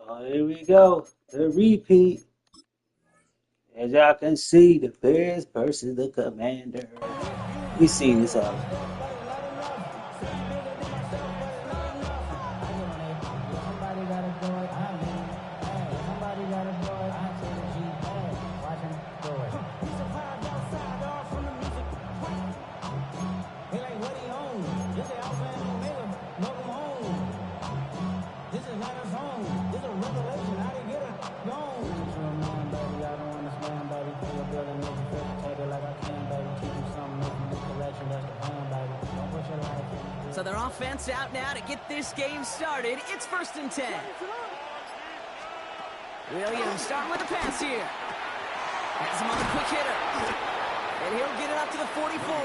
Oh, here we go. The repeat. As y'all can see, the Bears versus the Commanders. We seen this already. So their offense out now to get this game started. It's 1st and 10. Williams starting with a pass here. Has him on the quick hitter. And he'll get it up to the 44.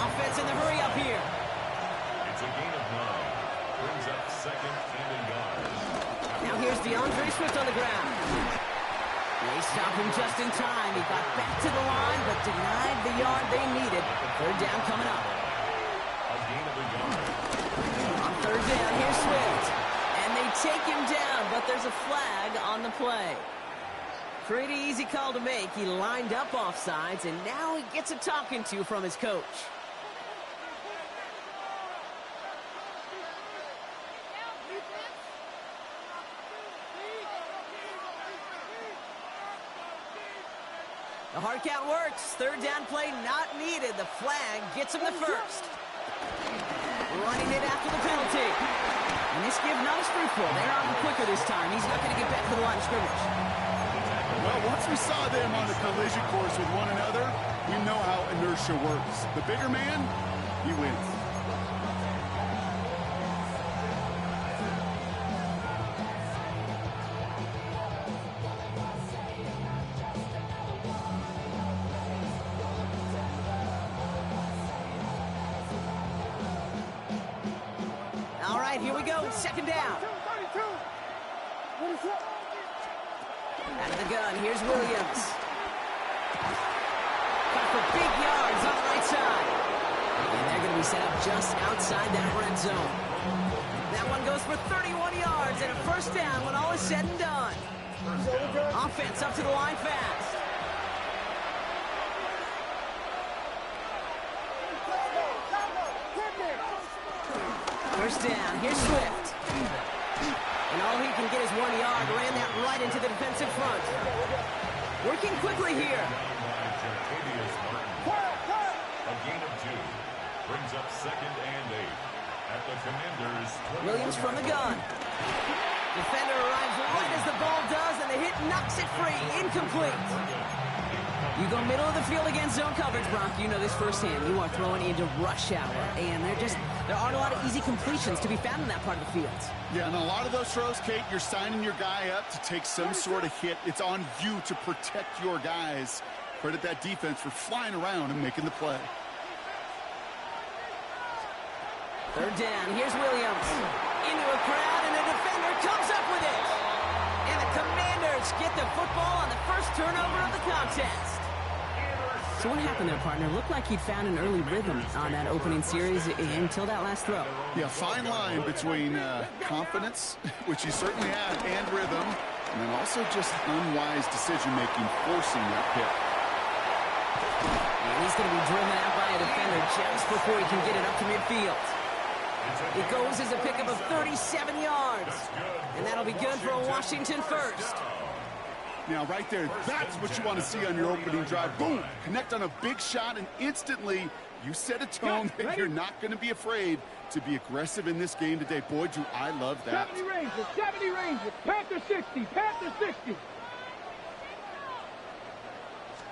Offense in the hurry up here. It's a gain of 9. Brings up 2nd and a yard. Now here's DeAndre Swift on the ground. They stopped him just in time. He got back to the line, but denied the yard they needed. 3rd down coming up. On 3rd down, here's Swift. And they take him down, but there's a flag on the play. Pretty easy call to make. He lined up offsides, and now he gets a talking to from his coach. The hard count works. 3rd down play not needed. The flag gets him the 1st. Running it after the penalty. And this give not as fruitful. They're on him quicker this time. He's not going to get back to the line of scrimmage. Well, once we saw them on the collision course with one another, we know how inertia works. The bigger man, he wins. All right, here we go. 2nd down. Out of the gun, here's Williams. Got for big yards on the right side. And they're going to be set up just outside that red zone. That one goes for 31 yards and a 1st down when all is said and done. Offense up to the line fast. 1st down, here's Swift. And all he can get is 1 yard. Ran that right into the defensive front. Working quickly here. A gain of 2. Brings up 2nd and 8. At the Commanders. Williams from the gun. Defender arrives right as the ball does, and the hit knocks it free. Incomplete. You go middle of the field against zone coverage, Brock. You know this firsthand. You are throwing into rush hour, and there aren't a lot of easy completions to be found in that part of the field. Yeah, and a lot of those throws, Kate, you're signing your guy up to take some sort of hit. It's on you to protect your guys. Credit that defense for flying around and making the play. 3rd down, here's Williams. Into a crowd, and the defender comes up with it. And the Commanders get the football on the 1st turnover of the contest. So what happened there, partner? Looked like he'd found an early rhythm on that opening series until that last throw. Yeah, fine line between confidence, which he certainly had, and rhythm, and then also just unwise decision-making forcing that pick. And he's going to be driven out by a defender just before he can get it up to midfield. It goes as a pickup of 37 yards. And that'll be good for a Washington 1st. Now, right there, that's what you want to see on your opening drive. Boom! Connect on a big shot, and instantly you set a tone that you're not going to be afraid to be aggressive in this game today. Boy, do I love that. 70 Rangers, 70 Rangers, Panther 60, Panther 60.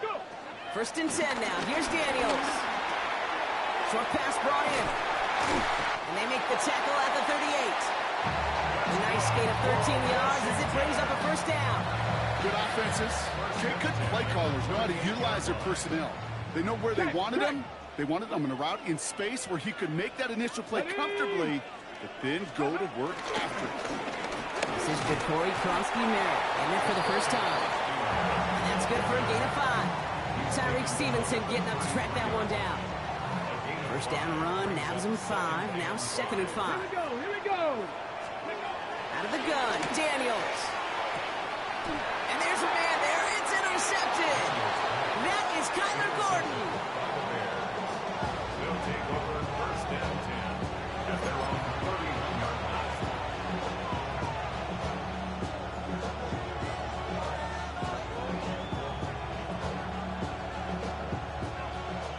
Go! 1st and 10 now. Here's Daniels. Short pass brought in. And they make the tackle at the 38. A nice gain of 13 yards as it brings up a 1st down. Good offenses. Good play callers know how to utilize their personnel. They know where they wanted them. They wanted them in a route in space where he could make that initial play comfortably, but then go to work after it. This is Vittori Krosky-Merritt, in it for the 1st time. And that's good for a gain of 5. Tyreek Stevenson getting up to track that one down. 1st down run, nabs him 5. Now 2nd and 5. Here we go, here we go. Out of the gun, And there's a man there. It's intercepted. That is Kyler Gordon. They'll take over first down 10 at their own 31-yard line.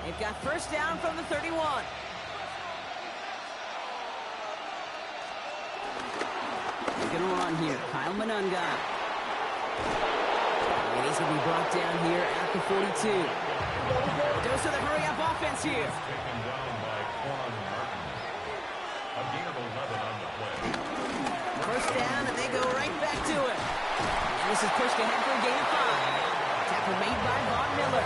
They've got first down from the 31. They're going to run here. Kyle Manunga. And he's going to be brought down here at the 42. Dose of the hurry-up offense here. Taken down by Quan Martin. A gain of 11 on the play. First down, and they go right back to it. And this is pushed ahead for a gain of 5. Tackle made by Von Miller.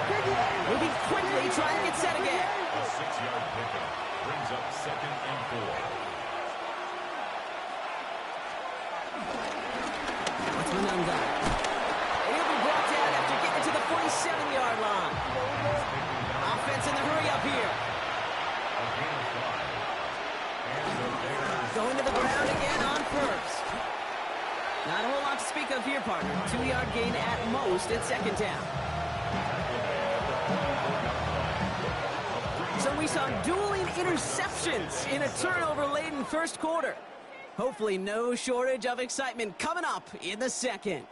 Moving quickly, trying to get set again. A 6-yard pickup brings up 2nd and 4. That's Manunga. And he'll be brought down after getting to the 47-yard line. Offense in the hurry-up here. A gain of 5. And the Bears Going to the ground again on first. Not a whole lot to speak of here, partner. 2-yard gain at most at second down. So we saw dueling interceptions in a turnover-laden first quarter. Hopefully no shortage of excitement coming up in the second.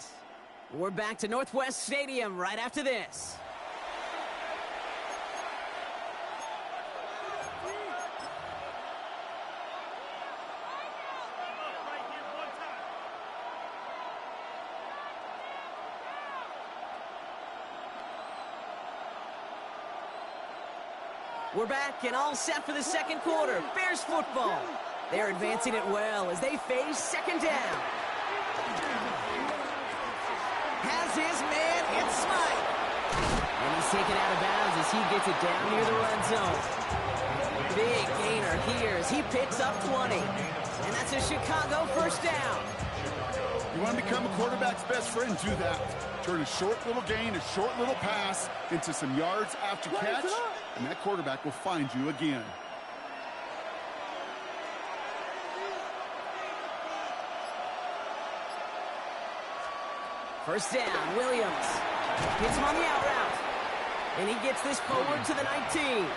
We're back to Northwest Stadium right after this. We're back and all set for the second quarter. Bears football. They're advancing it well as they face second down. Has his man, it's Smite. And he's taken out of bounds as he gets it down near the red zone. Big gainer here as he picks up 20. And that's a Chicago first down. You want to become a quarterback's best friend, do that. Turn a short little gain, a short little pass into some yards after catch, and that quarterback will find you again. First down, Williams. Hits him on the out route. And he gets this forward to the 19.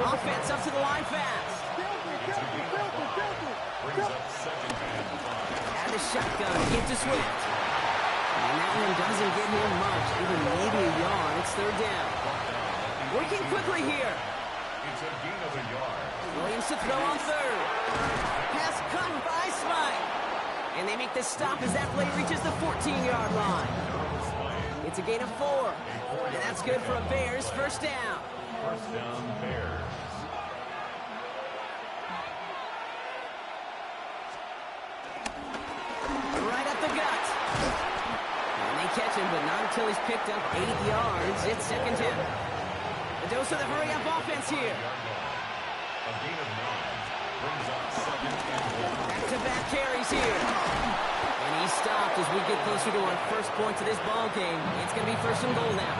Offense up to the line fast. brings up 2nd and 5. And the shotgun, get to Swift. And that one doesn't get him much, even maybe a yard. It's third down. Working quickly here. It's a gain of a yard. Williams to throw on third. Pass caught by Smite. And they make the stop as that play reaches the 14-yard line. It's a gain of 4. And that's good for a Bears first down. First down, Bears. Right up the gut. And they catch him, but not until he's picked up 8 yards. It's second down. The dose of the hurry-up offense here. A gain of 9 brings up 2nd and 1. Back-to-back carries here. And he's stopped as we get closer to our first point to this ball game. It's going to be first and goal now.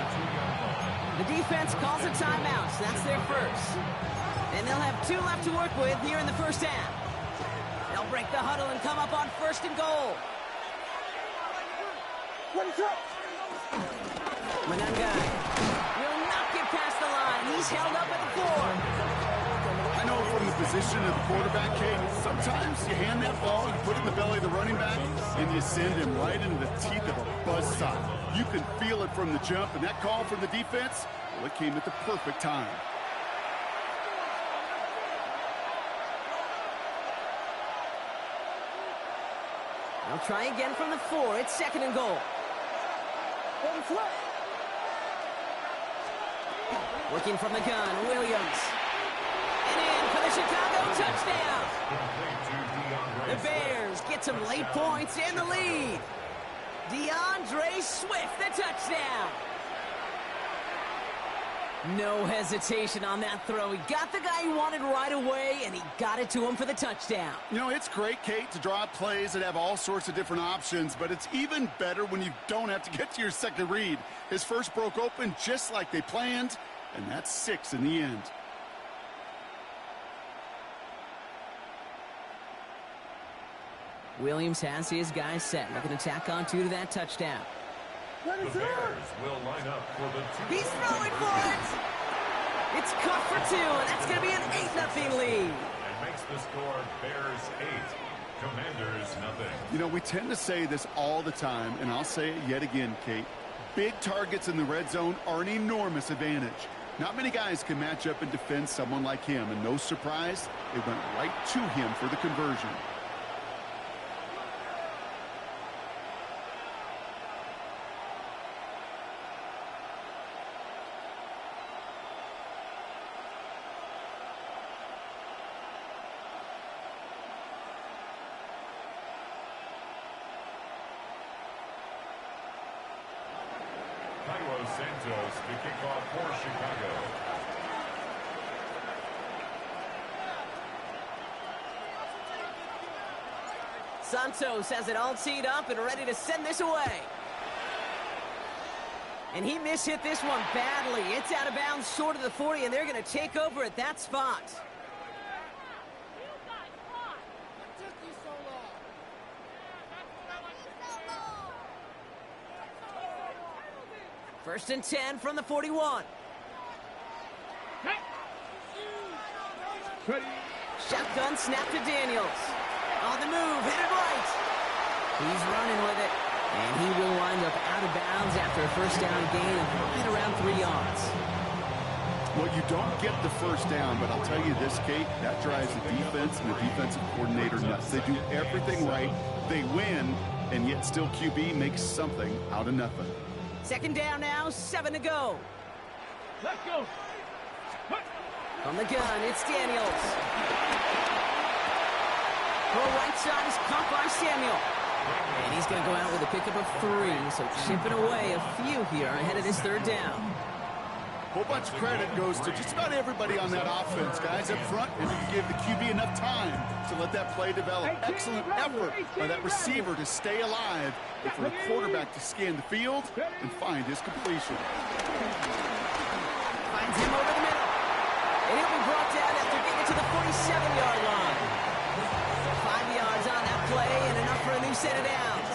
The defense calls a timeout, so that's their first. And they'll have 2 left to work with here in the first half. They'll break the huddle and come up on first and goal. Manunga will not get past the line. He's held up at the 4. I know from the position of the quarterback, Kate, sometimes you hand that ball, you put it in the belly of the running back, and you send him right into the teeth of a buzzsaw. You can feel it from the jump, and that call from the defense, well, it came at the perfect time. They'll try again from the 4. It's second and goal. Working from the gun, Williams. And in for the Chicago touchdown. The Bears get some late points and the lead. DeAndre Swift, the touchdown. No hesitation on that throw. He got the guy he wanted right away, and he got it to him for the touchdown. You know, it's great, Kate, to draw up plays that have all sorts of different options, but it's even better when you don't have to get to your second read. His first broke open just like they planned, and that's 6 in the end. Williams has his guys set. Looking to tack on 2 to that touchdown. The Bears will line up for the He's throwing for it. It's caught for 2, and that's going to be an 8-0 lead. and makes the score Bears 8, Commanders 0. You know, we tend to say this all the time, and I'll say it yet again, Kate. Big targets in the red zone are an enormous advantage. Not many guys can match up and defend someone like him, and no surprise, they went right to him for the conversion. Santos to kick off for Chicago. Santos has it all teed up and ready to send this away. And he mishit this one badly. It's out of bounds short of the 40, and they're going to take over at that spot. First and 10 from the 41. Shotgun snap to Daniels. On the move, hit it right. He's running with it. And he will wind up out of bounds after a first down gain of right around 3 yards. Well, you don't get the first down, but I'll tell you this, Kate, that drives the defense and the defensive coordinator nuts. They do everything right. They win, and yet still QB makes something out of nothing. Second down now, 7 to go. Let's go. On the gun, it's Daniels. Full right side is caught by Samuel. And he's going to go out with a pickup of 3, so chipping away a few here ahead of this third down. Whole bunch of credit goes to just about everybody on that offense, guys. Up front, and you give the QB enough time to let that play develop. Excellent effort by that receiver to stay alive, and for the quarterback to scan the field and find his completion. Finds him over the middle. And he'll be brought down after getting it to the 47-yard line. 5 yards on that play and enough for a new set of downs.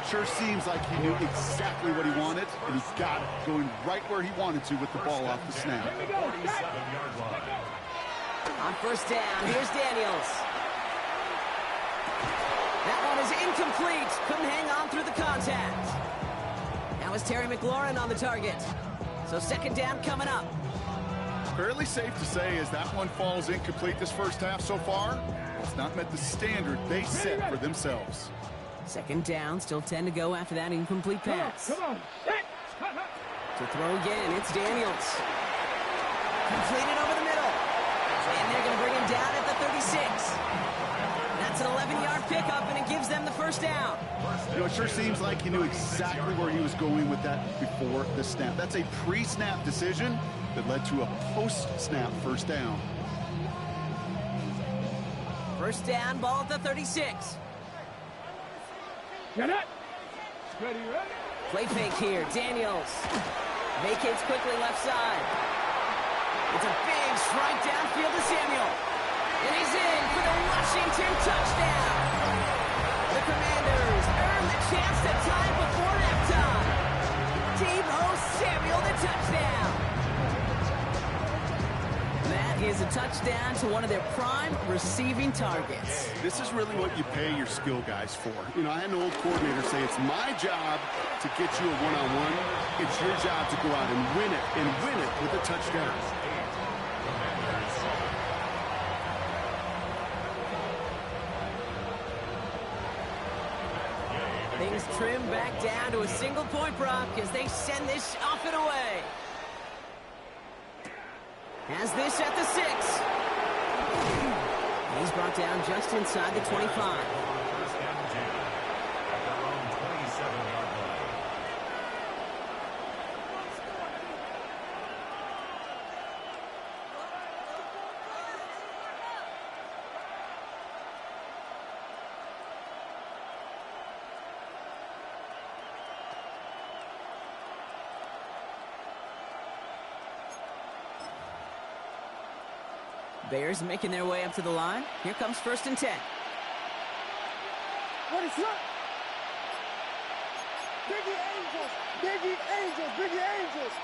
Sure seems like he knew exactly what he wanted, and he got it going right where he wanted to with the ball off the snap. 47-yard line. On first down, here's Daniels. That one is incomplete. Couldn't hang on through the contact. Now is Terry McLaurin on the target. So second down coming up. Fairly safe to say as that one falls incomplete this first half so far, it's not met the standard they set for themselves. Second down, still 10 to go after that incomplete pass. Come on. Set. To throw again, it's Daniels. Completed over the middle. And they're going to bring him down at the 36. That's an 11-yard pickup, and it gives them the first down. You know, it sure seems like he knew exactly where he was going with that before the snap. That's a pre-snap decision that led to a post-snap first down. First down, ball at the 36. Get it. Ready. Play fake here, Daniels. Vacates quickly left side. It's a big strike downfield to Samuel. And he's in for the Washington touchdown. The Commanders earn the chance to tie before halftime. Deebo Samuel, the touchdown. That is a touchdown to one of their prime receiving targets. This is really what you pay your skill guys for. You know, I had an old coordinator say it's my job to get you a one-on-one. It's your job to go out and win it with a touchdown. Things trim back down to a single point, Brock, as they send this off and away. Has this at the 6. He's brought down just inside the 25. First and 10 at their own 27-yard line. Bears making their way up to the line. Here comes first and 10. What is up? Biggie Angels! Biggie Angels! Biggie Angels!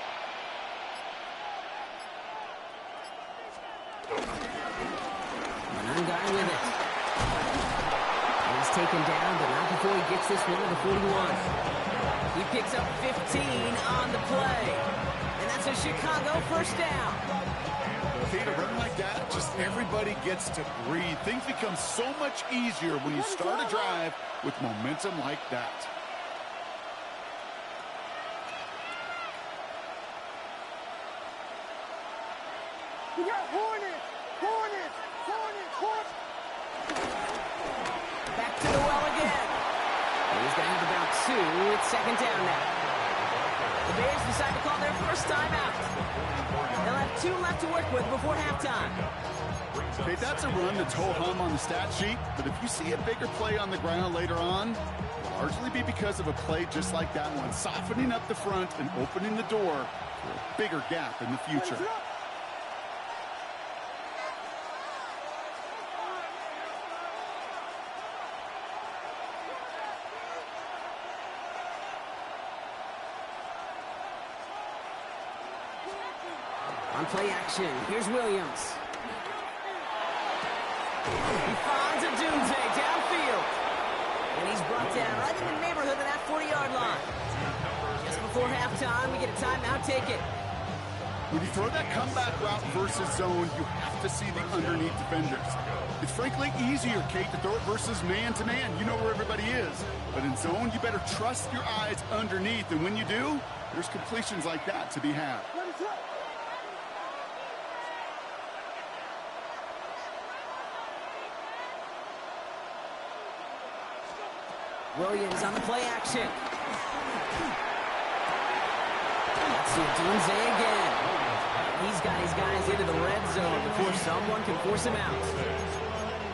One guy with it. He's taken down, but not before he gets this one to the 41. He picks up 15 on the play. And that's a Chicago first down. Okay, to run like that, just everybody gets to breathe. Things become so much easier when you start a drive with momentum like that. We got Hornets! Hornets! Hornets! Hornets! Back to the well again. He's going to have about 2. It's second down now. The Bears decide to call their first timeout. They'll have 2 left to work with before halftime. Okay, that's a run that's ho-hum on the stat sheet, but if you see a bigger play on the ground later on, it'll largely be because of a play just like that one, softening up the front and opening the door for a bigger gap in the future. On play action, here's Williams. He finds a doomsday downfield. And he's brought down right in the neighborhood of that 40-yard line. Just before halftime, we get a timeout. Take it. When you throw that comeback route versus zone, you have to see the underneath defenders. It's frankly easier, Kate, to throw it versus man-to-man. You know where everybody is. But in zone, you better trust your eyes underneath. And when you do, there's completions like that to be had. Williams on the play action. Let's see Doomsday again. He's got his guys into the red zone before someone can force him out.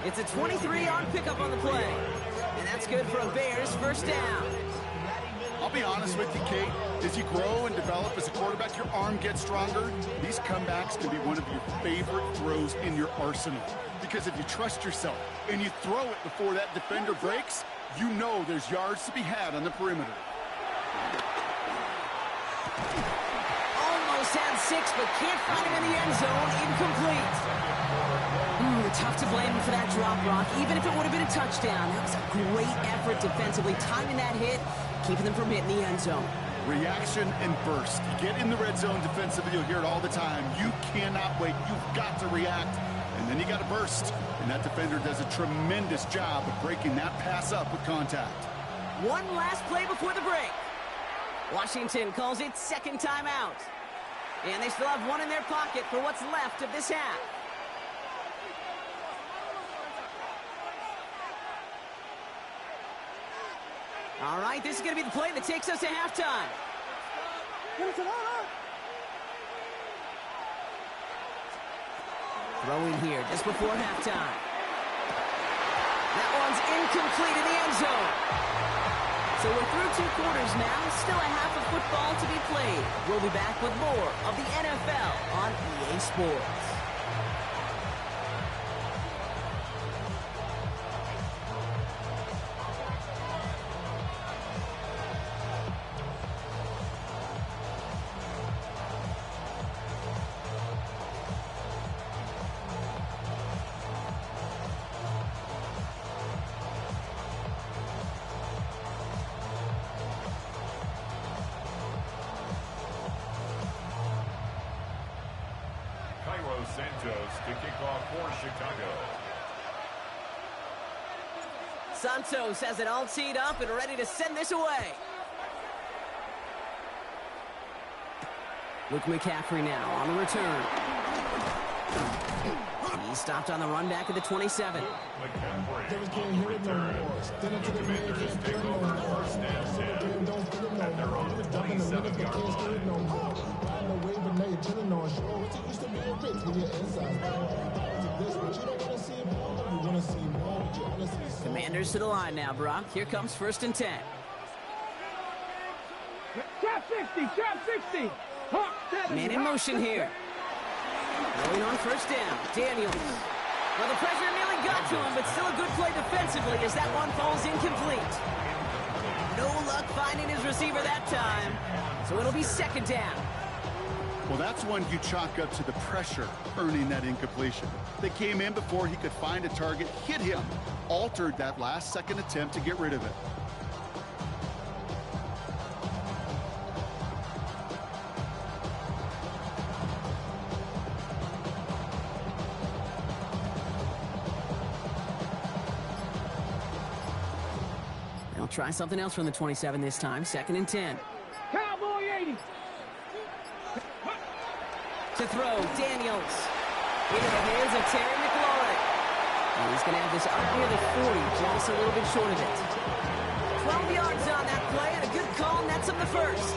It's a 23-yard pickup on the play. And that's good for a Bears first down. I'll be honest with you, Kate. As you grow and develop as a quarterback, your arm gets stronger. These comebacks can be one of your favorite throws in your arsenal. Because if you trust yourself and you throw it before that defender breaks, you know there's yards to be had on the perimeter. Almost had 6, but can't find him in the end zone. Incomplete. Tough to blame him for that drop, Rock, even if it would have been a touchdown. That was a great effort defensively, timing that hit, keeping them from hitting the end zone. Reaction and burst. You get in the red zone defensively, you'll hear it all the time. You cannot wait. You've got to react. And then you got to burst. And that defender does a tremendous job of breaking that pass up with contact. One last play before the break. Washington calls it second timeout. And they still have 1 in their pocket for what's left of this half. All right, this is going to be the play that takes us to halftime. Throwing here just before halftime. That one's incomplete in the end zone. So we're through 2 quarters now. Still a half of football to be played. We'll be back with more of the NFL on EA Sports. Santos to kick off for Chicago. Santos has it all teed up and ready to send this away. Luke McCaffrey now on the return. He stopped on the run back at the 27. McCaffrey on the return. The Commanders take over first and 10 at their own 27-yard line. Commanders to the line now, Brock. Here comes first and 10. Trap 60, trap 60. Man in motion here. Going on first down, Daniels. Well, the pressure nearly got to him, but still a good play defensively as that one falls incomplete. receiver that time. So it'll be second down. Well, that's one you chalk up to the pressure earning that incompletion. They came in before he could find a target, hit him, altered that last-second attempt to get rid of it. They'll try something else from the 27 this time. Second and 10. Cowboy 80. To throw, Daniels. Into the hands of Terry McLaurin. And he's going to have this up near the 40, just a little bit short of it. 12 yards on that play, and a good call nets him the first.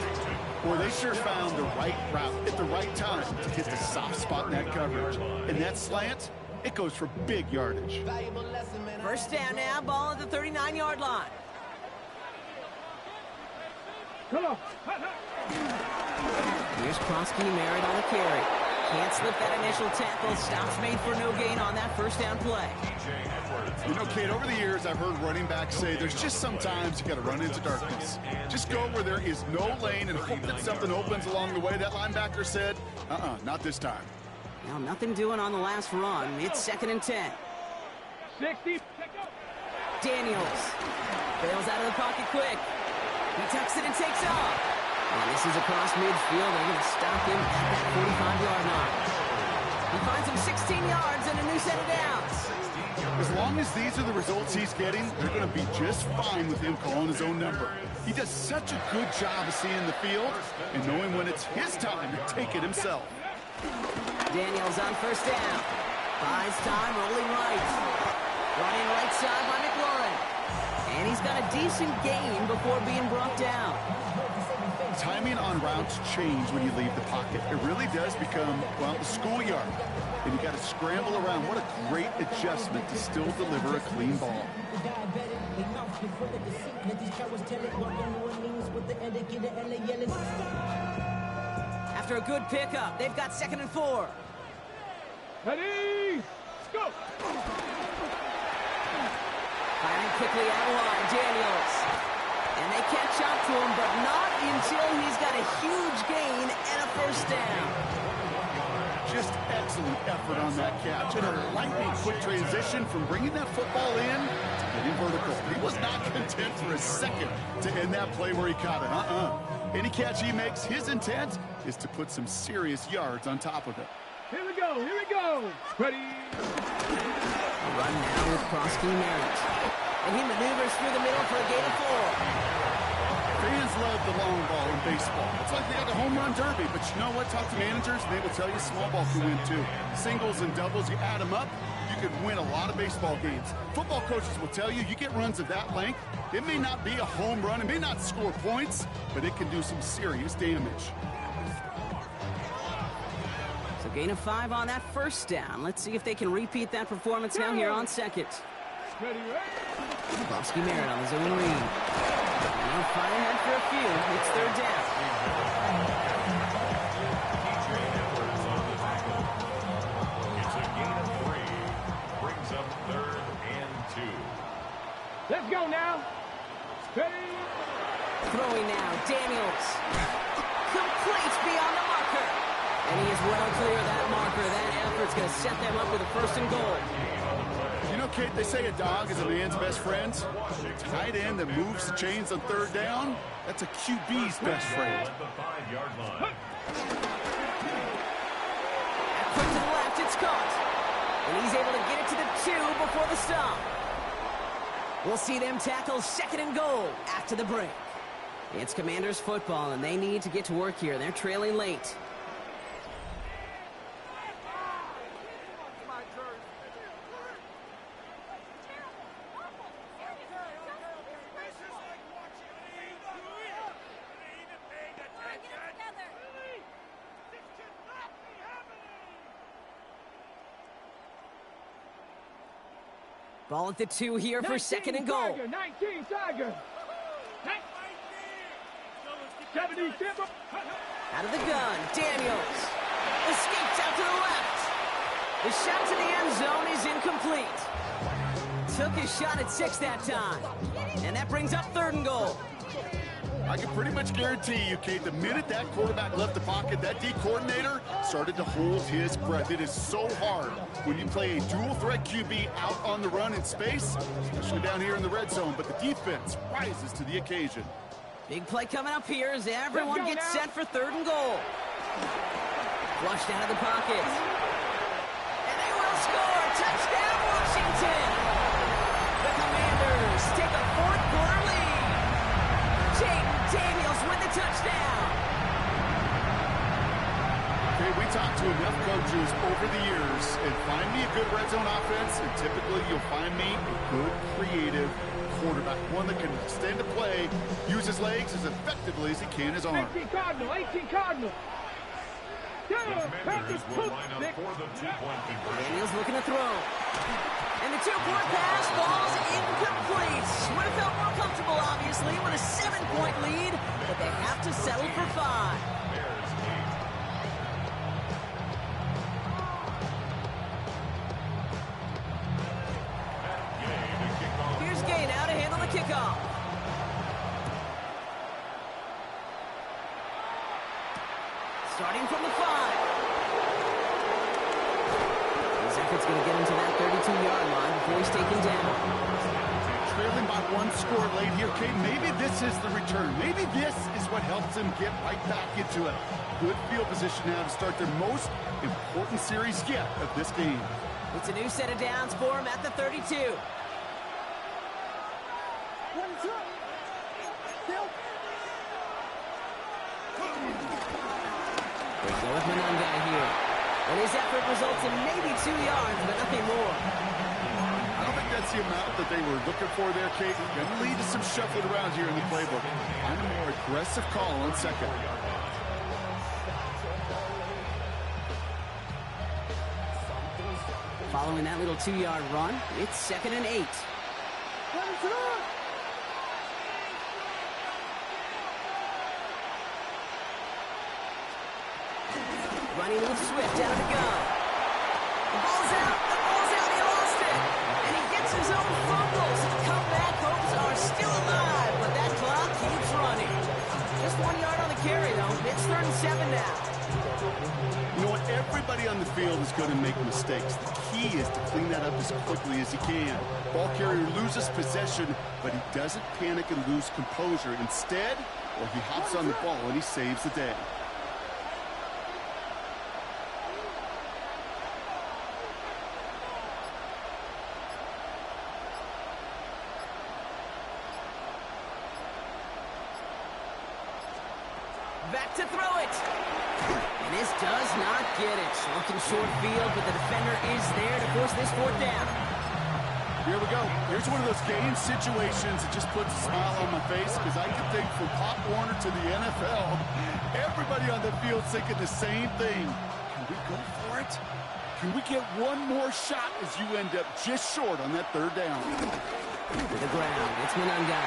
Boy, they sure found the right route at the right time to hit the soft spot in that coverage. And that slant, it goes for big yardage. First down now, ball at the 39-yard line. Come on. Here's Krosky Merritt on the carry. Can't slip that initial tackle. Stops made for no gain on that first down play. You know, Kate, over the years, I've heard running backs say there's just sometimes you got to run into darkness. Just go where there is no lane and hope that something opens along the way. That linebacker said, not this time. Now, nothing doing on the last run. It's second and 10. 60. Daniels bails out of the pocket quick. He tucks it and takes off. And this is across midfield. They're going to stop him at that 45-yard line. He finds him 16 yards and a new set of downs. As long as these are the results he's getting, they're going to be just fine with him calling his own number. He does such a good job of seeing the field and knowing when it's his time to take it himself. Daniels on first down. Buys time, rolling right. Running right side by McLaurin. And he's got a decent gain before being brought down. Timing on routes change when you leave the pocket. It really does become, well, the schoolyard. And you got to scramble around. What a great adjustment to still deliver a clean ball. After a good pickup, they've got second and 4. Ready, go. Firing quickly out of line, Daniels. And they catch up to him, but not until he's got a huge gain and a first down. Just excellent effort on that catch. And a lightning quick transition from bringing that football in to getting vertical. He was not content for a second to end that play where he caught it. Any catch he makes, his intent is to put some serious yards on top of it. Here we go, here we go. Ready. A run now with Krosky Merritt. And he maneuvers through the middle for a gain of 4. Fans love the long ball in baseball. It's like they got the home run derby, but you know what? Talk to managers, and they will tell you small ball can win too. Singles and doubles, you add them up, you can win a lot of baseball games. Football coaches will tell you, you get runs of that length, it may not be a home run, it may not score points, but it can do some serious damage. So gain of 5 on that first down. Let's see if they can repeat that performance now here on second. Ready, ready. Krosky Merritt on the zone read. Now flying ahead for a few. It's third down. It's a gain of 3. Brings up 3rd and 2. Let's go now. Ready. Throwing now, Daniels. Complete beyond the marker. And he is well clear of that marker. That effort's going to set them up with a first and goal. You know, Kate, they say a dog is a man's best friend. Tight end that moves the chains on third down, that's a QB's best friend. At the 5-yard line. Quick to the left, it's caught. And he's able to get it to the 2 before the stop. We'll see them tackle second and goal after the break. It's Commanders football, and they need to get to work here. They're trailing late. Ball at the 2 here for second and goal. 19 Tiger. 70 Timber. Out of the gun, Daniels. Escapes out to the left. The shot to the end zone is incomplete. Took his shot at 6 that time. And that brings up third and goal. I can pretty much guarantee you, Kate, the minute that quarterback left the pocket, that D coordinator started to hold his breath. It is so hard when you play a dual-threat QB out on the run in space, especially down here in the red zone, but the defense rises to the occasion. Big play coming up here as everyone gets set for 3rd and goal. Flushed out of the pocket. And they will score! Touchdown, Washington! The Commanders take a 4th-quarter lead. Jaden Daniels with the touchdown. Okay, we talked to enough coaches over the years, and find me a good red zone offense, and typically you'll find me a good, creative quarterback, one that can extend a play, use his legs as effectively as he can his arm. 18 Cardinal, 18 Cardinal. The Commanders will line up for the two-point conversion. Daniels looking to throw. And the 2-point pass falls incomplete. Would have felt more comfortable, obviously, with a 7-point lead, but they have to settle for 5. Bears lead. Gay to kick off. Here's Gay now to handle the kickoff. Starting from the 5. His effort's going to get him to that 32-yard line before he's taken down. Trailing by 1 score late here, Kate. Maybe this is the return. Maybe this is what helps them get right back into it. Good field position now to start their most important series yet of this game. It's a new set of downs for him at the 32. They go with Manunga here. And his effort results in maybe 2 yards, but nothing more. I don't think that's the amount that they were looking for there, Kate. Going to lead to some shuffling around here in the playbook. Find a more aggressive call on second. Following that little 2-yard run, it's 2nd and 8. Running with Swift out of the gun. The ball's out. The ball's out. He lost it. And he gets his own fumble. So the comeback hopes are still alive. But that clock keeps running. Just 1 yard on the carry, though. It's 3rd and 7 now. You know what? Everybody on the field is going to make mistakes. The key is to clean that up as quickly as he can. Ball carrier loses possession, but he doesn't panic and lose composure. Instead, well, he hops on the ball and he saves the day. Back to throw it. And this does not get it. Looking short field, but the defender is there to force this 4th down. Here we go. Here's one of those game situations that just puts a smile on my face because I can think from Pop Warner to the NFL, everybody on the field thinking the same thing. Can we go for it? Can we get one more shot as you end up just short on that 3rd down? To the ground. It's Manunga.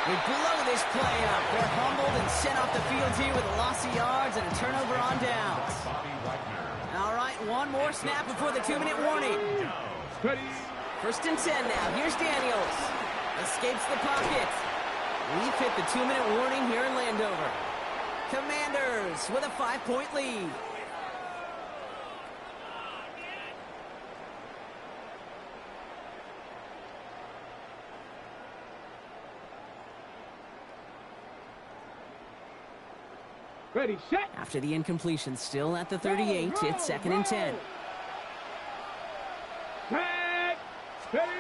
They blow this play up. They're humbled and sent off the field here with a loss of yards and a turnover on downs. All right, one more snap before the 2-minute warning. Ready. 1st and 10 now. Here's Daniels. Escapes the pocket. We've hit the 2-minute warning here in Landover. Commanders with a 5-point lead. Ready, set. After the incompletion, still at the 38, it's 2nd and 10. Tag. Ready.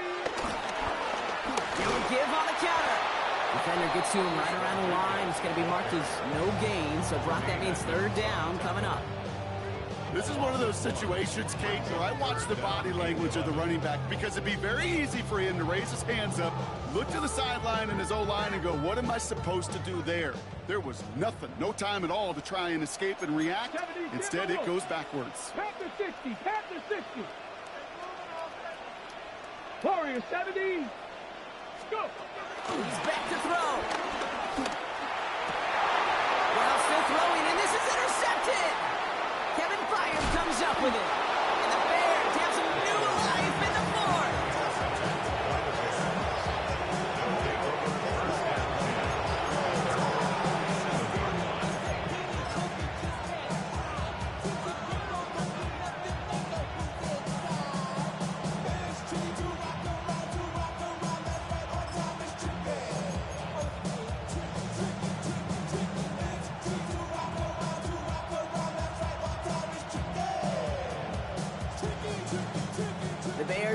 He'll give on the counter. Defender gets to him right around the line. It's going to be marked as no gain, so Brock, that means 3rd down coming up. This is one of those situations, Kate, where I watch the body language of the running back because it'd be very easy for him to raise his hands up, look to the sideline and his O-line and go, what am I supposed to do there? There was nothing, no time at all to try and escape and react. Instead, it goes backwards. Panther 60. Panther 60. Warrior 70. Go. He's back to throw. Well, still throwing, and this is intercepted. Kevin Byard comes up with it. And the Bears have some new life in the 4th.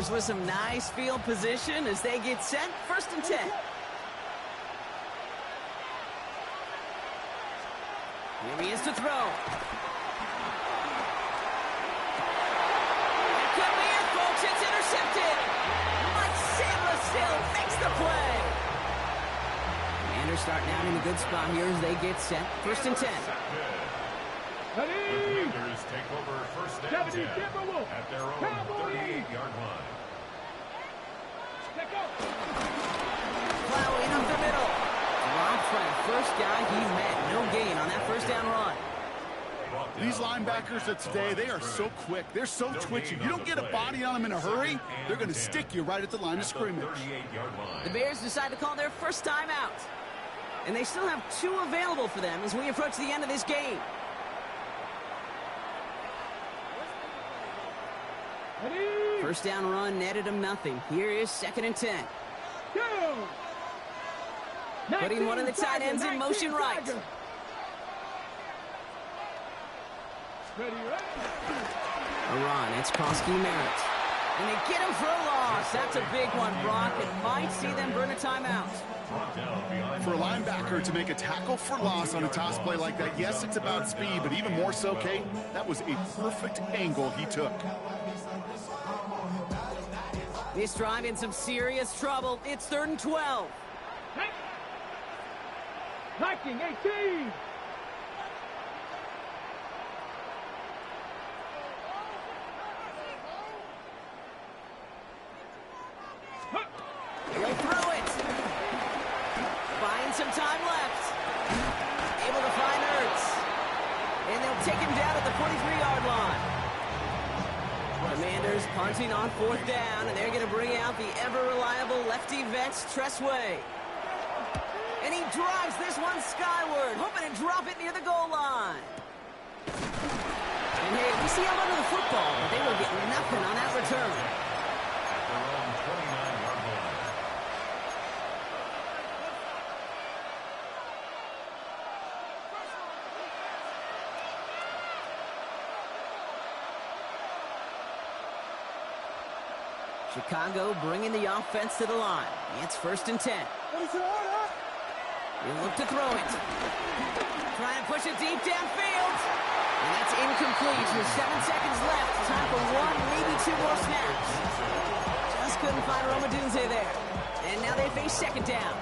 Commanders with some nice field position as they get set. 1st and 10. Here he is to throw. It could be it, folks. It's intercepted. Mike Sandler still makes the play. Commanders starting out in a good spot here as they get set. 1st and 10. The Commanders take over 1st and 10 at their own 38-yard line. Plowing up the middle. Dropped for the first guy he met. No gain on that 1st down run. These linebackers of today, they are so quick. They're so twitchy. You don't get a body on them in a hurry, they're going to stick you right at the line of scrimmage. The Bears decide to call their first time out. And they still have 2 available for them as we approach the end of this game. First down run netted him nothing. Here is 2nd and 10. Putting one of the tight ends in motion right. A run. It's Kosky Merritt. And they get him for a loss. That's a big one, Brock. It might see them burn a timeout. For a linebacker to make a tackle for loss on a toss play like that, yes, it's about speed, but even more so, Kate, that was a perfect angle he took. This drive in some serious trouble. It's 3rd and 12. Viking 18. He'll throw it. Buying some time left. Able to find Ertz. And they'll take him down at the 43-yard line. Commanders punting on 4th down, and they're going to bring out the ever-reliable lefty vets, Tressway. And he drives this one skyward, hoping to drop it near the goal line. And hey, we see him under the football, but they will get nothing on that return. Their own 29-yard line. Chicago bringing the offense to the line. It's 1st and 10. He'll look to throw it. Trying to push it deep downfield. And that's incomplete with 7 seconds left. Time for 1, maybe 2 more snaps. Just couldn't find Romadunze there. And now they face 2nd down.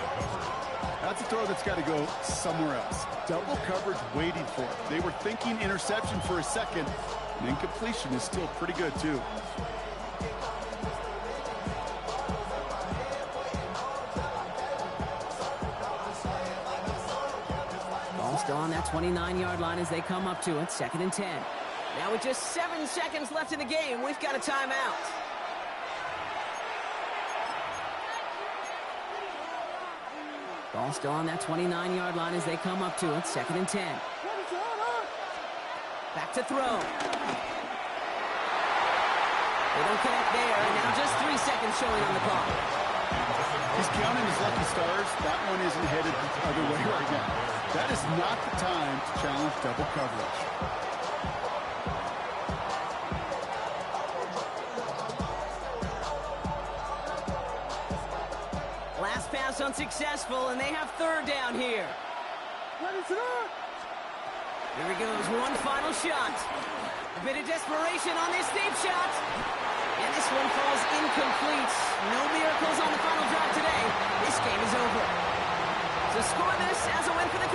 That's a throw that's got to go somewhere else. Double coverage waiting for it. They were thinking interception for a second. And incompletion is still pretty good, too. Still on that 29-yard line as they come up to it. 2nd and 10. Now with just 7 seconds left in the game, we've got a timeout. Ball still on that 29-yard line as they come up to it. 2nd and 10. Back to throw. They don't connect there, and now just 3 seconds showing on the clock. He's counting his lucky stars. That one isn't headed the other way right now. That is not the time to challenge double coverage. Last pass unsuccessful, and they have 3rd down here. Here he goes, one final shot. A bit of desperation on this deep shot. And this one falls incomplete. No miracles on the final drive today. This game is over. To score this as a win for the Commanders.